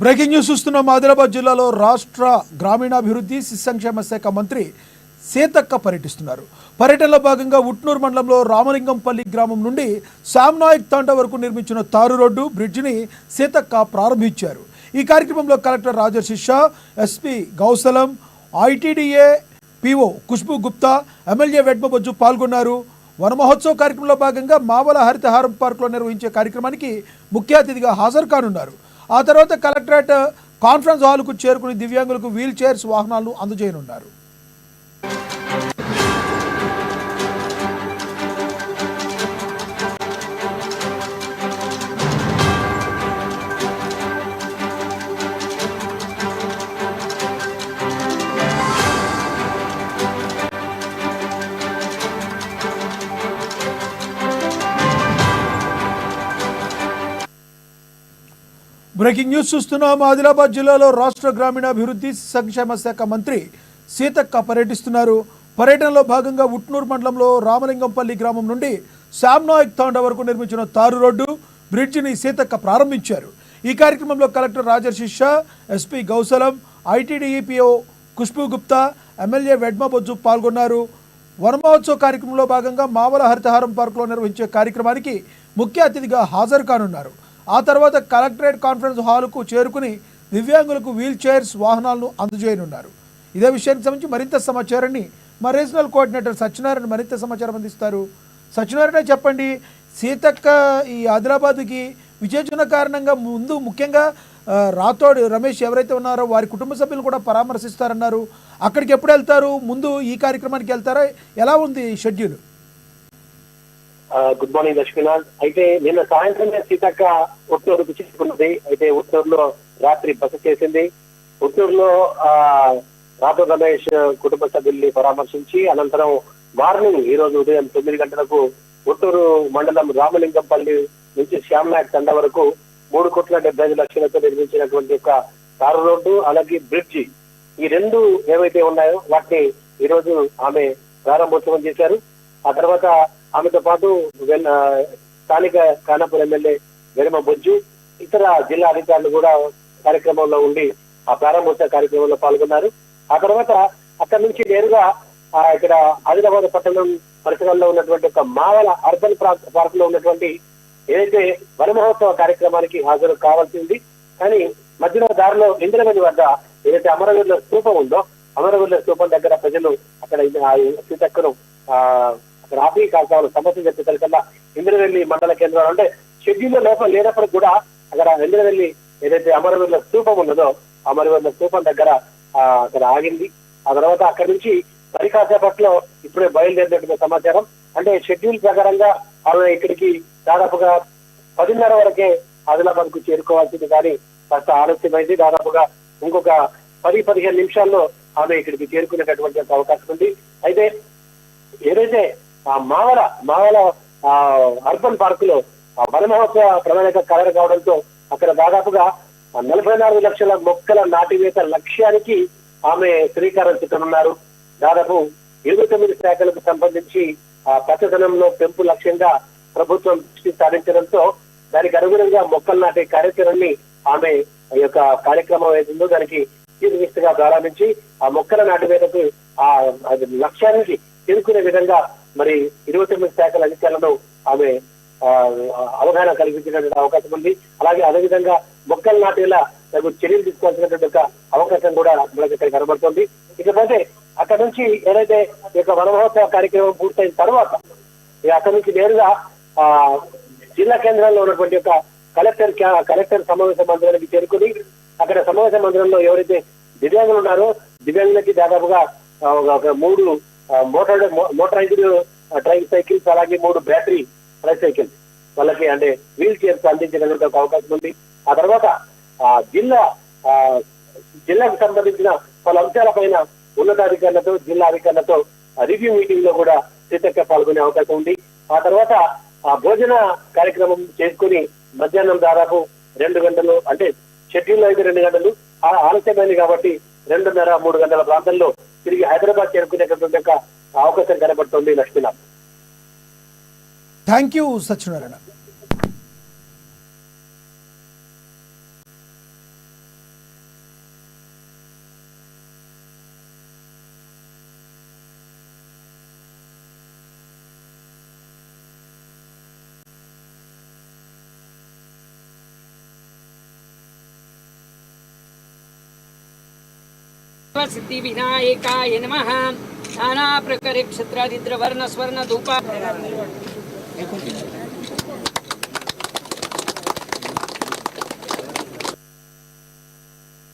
Breaking news చూస్తున్నాం. ఆదిలాబాద్ జిల్లాలో రాష్ట్ర గ్రామీణాభివృద్ధి శిశు సంక్షేమ శాఖ మంత్రి సీతక్క పర్యటిస్తున్నారు. పర్యటనలో భాగంగా ఉట్నూరు మండలంలో రామలింగంపల్లి గ్రామం నుండి శామ్నాయక్ తాండా వరకు నిర్మించిన తారు రోడ్డు బ్రిడ్జిని సీతక్క ప్రారంభించారు. ఈ కార్యక్రమంలో collector Rajarshi Shah, SP Gausalam, ITDA PO Khushboo Gupta, MLA Vedma Bojju పాల్గొన్నారు. వన మహోత్సవ కార్యక్రమంలో భాగంగా మావల హరితహారం పార్కులో నిర్వహించే కార్యక్రమానికి ముఖ్య అతిథిగా హాజరు కానున్నారు. ఆ తర్వాత కలెక్టరేట్ కాన్ఫరెన్స్ హాల్కు చేరుకుని దివ్యాంగులకు వీల్ చైర్స్ వాహనాలను అందజేయనున్నారు. బ్రేకింగ్ న్యూస్ చూస్తున్నాం. ఆదిలాబాద్ జిల్లాలో రాష్ట్ర గ్రామీణాభివృద్ధి సంక్షేమ శాఖ మంత్రి సీతక్క పర్యటిస్తున్నారు. పర్యటనలో భాగంగా ఉట్నూరు మండలంలో రామలింగంపల్లి గ్రామం నుండి శామ్నాయక్ తాండా వరకు నిర్మించిన తారు రోడ్డు బ్రిడ్జిని సీతక్క ప్రారంభించారు. ఈ కార్యక్రమంలో collector Rajarshi Shah, SP Gausalam, ITDA PO Khushboo Gupta, MLA Vedma Bojju పాల్గొన్నారు. వన మహోత్సవ కార్యక్రమంలో భాగంగా మావల హరితహారం పార్కులో నిర్వహించే కార్యక్రమానికి ముఖ్య అతిథిగా హాజరు కానున్నారు. ఆ తర్వాత కలెక్టరేట్ కాన్ఫరెన్స్ హాల్కు చేరుకుని దివ్యాంగులకు వీల్ చైర్స్ వాహనాలను అందజేయనున్నారు. ఇదే విషయానికి సంబంధించి మరింత సమాచారాన్ని మా రీజనల్ కోఆర్డినేటర్ సత్యనారాయణ మరింత సమాచారం అందిస్తారు. సత్యనారాయణ, చెప్పండి, సీతక్క ఈ ఆదిలాబాద్కి విజయోజన కారణంగా ముందు ముఖ్యంగా రాథోడ్ రమేష్ ఎవరైతే ఉన్నారో వారి కుటుంబ సభ్యులు కూడా పరామర్శిస్తారన్నారు. అక్కడికి ఎప్పుడు వెళ్తారు? ముందు ఈ కార్యక్రమానికి వెళ్తారా? ఎలా ఉంది షెడ్యూల్? Good morning Lakshminath. అయితే నిన్న సాయంత్రమే సీతక్క ఉట్నూరుకు చేరుకున్నది. అయితే ఉట్నూరులో రాత్రి బస చేసింది. ఉట్నూరులో రాథోడ్ రమేష్ కుటుంబ సభ్యుల్ని పరామర్శించి అనంతరం మార్నింగ్ ఈ రోజు ఉదయం 9 గంటలకు ఉట్నూరు మండలం రామలింగంపల్లి నుంచి శ్యామ్నాయక్ తండ వరకు 3,75,00,000లతో నిర్మించినటువంటి యొక్క తారు రోడ్డు అలాగే బ్రిడ్జి, ఈ రెండు ఏవైతే ఉన్నాయో వాటిని ఈ రోజు ఆమె ప్రారంభోత్సవం చేశారు. ఆ తర్వాత ఆమెతో పాటు స్థానిక ఖానాపూర్ ఎమ్మెల్యే వెడ్మబొజ్జు, ఇతర జిల్లా అధికారులు కూడా కార్యక్రమంలో ఉండి ఆ ప్రారంభోత్సవ కార్యక్రమంలో పాల్గొన్నారు. ఆ తర్వాత అక్కడి నుంచి నేరుగా ఇక్కడ ఆదిలాబాద్ పట్టణం పరిసరాల్లో ఉన్నటువంటి ఒక మావల అర్బన్ పార్క్ లో ఉన్నటువంటి ఏదైతే వన మహోత్సవ కార్యక్రమానికి హాజరు కావాల్సింది, కానీ మధ్యలో దారిలో ఇంద్రవెల్లి వద్ద ఏదైతే అమరవీరుల స్తూపం ఉందో అమరవీరుల స్తూపం దగ్గర ప్రజలు అక్కడ సీతక్కను అక్కడ ఆపి కావాల సమస్య చెప్పేసరికల్లా ఇంద్రవెల్లి మండల కేంద్రాలు అంటే షెడ్యూల్ లోపల లేనప్పటికి కూడా అక్కడ ఇంద్రవెల్లి ఏదైతే అమరవీరుల స్తూపం ఉన్నదో అమరవీరుల స్తూపం దగ్గర అక్కడ ఆగింది. ఆ తర్వాత అక్కడి నుంచి మరి కాసేపట్లో ఇప్పుడే బయలుదేరినట్టుగా సమాచారం. అంటే షెడ్యూల్ ప్రకారంగా ఆమె ఇక్కడికి దాదాపుగా 10:30 వరకే ఆదిలాబాద్ కు చేరుకోవాల్సింది, కానీ కాస్త ఆలస్యమైంది. దాదాపుగా ఇంకొక 10-15 నిమిషాల్లో ఆమె ఇక్కడికి చేరుకునేటటువంటి అవకాశం ఉంది. అయితే ఏదైతే మావల అర్బన్ పార్క్ లో వన మహోత్సవ ప్రణాళిక ఖరారు కావడంతో అక్కడ దాదాపుగా 44 లక్షల మొక్కల నాటివేత లక్ష్యానికి ఆమె శ్రీకారం చుట్టనున్నారు. దాదాపు 29 శాఖలకు సంబంధించి పచ్చదనంలో పెంపు లక్ష్యంగా ప్రభుత్వం దృష్టి సారించడంతో దానికి అనుగుణంగా మొక్కలు నాటే కార్యాచరణని ఆమె ఈ యొక్క కార్యక్రమం ఏదైతుందో దానికి గా ప్రారంభించి ఆ మొక్కల నాటివేతకు ఆ లక్ష్యానికి చేరుకునే విధంగా మరి 29 శాఖల అధికారులను ఆమె అవగాహన కల్పించినటువంటి అవకాశం ఉంది. అలాగే అదేవిధంగా మొక్కలు నాటేలా తగు చర్యలు తీసుకోవాల్సినటువంటి ఒక అవకాశం కూడా మనకి ఇక్కడ కనబడుతుంది. ఇకపోతే అక్కడ నుంచి ఏదైతే ఈ యొక్క వన మహోత్సవ కార్యక్రమం పూర్తయిన తర్వాత అక్కడ నుంచి నేరుగా జిల్లా కేంద్రంలో ఉన్నటువంటి యొక్క కలెక్టర్ సమావేశ మందిరానికి చేరుకుని అక్కడ సమావేశ మందిరంలో ఎవరైతే దివ్యాంగులు ఉన్నారో దివ్యాంగులకి దాదాపుగా ఒక 3 మోటరైజ్డ్ ట్రైన్ సైకిల్స్ అలాగే 3 బ్యాటరీ ట్రైసైకిల్స్ వాళ్ళకి అంటే వీల్ చైర్స్ అందించడానికి ఒక అవకాశం ఉంది. ఆ తర్వాత జిల్లాకు సంబంధించిన పలు అంశాలపైన ఉన్నతాధికారులతో జిల్లా అధికారులతో రివ్యూ మీటింగ్ లో కూడా సీతక్క పాల్గొనే అవకాశం ఉంది. ఆ తర్వాత భోజన కార్యక్రమం చేసుకుని మధ్యాహ్నం దాదాపు 2 గంటలు అంటే షెడ్యూల్ అయితే 2 గంటలు ఆలస్యమైంది కాబట్టి 2:30-3 గంటల ప్రాంతంలో తిరిగి హైదరాబాద్ చేరుకునేటటువంటి అవకాశం కనబడుతుంది. Lakshminath, thank you Satyanarayana. सिद्धिविनायकाय नमः। नाना प्रकारे क्षत्रादिद्र वर्ण स्वर्ण धूपा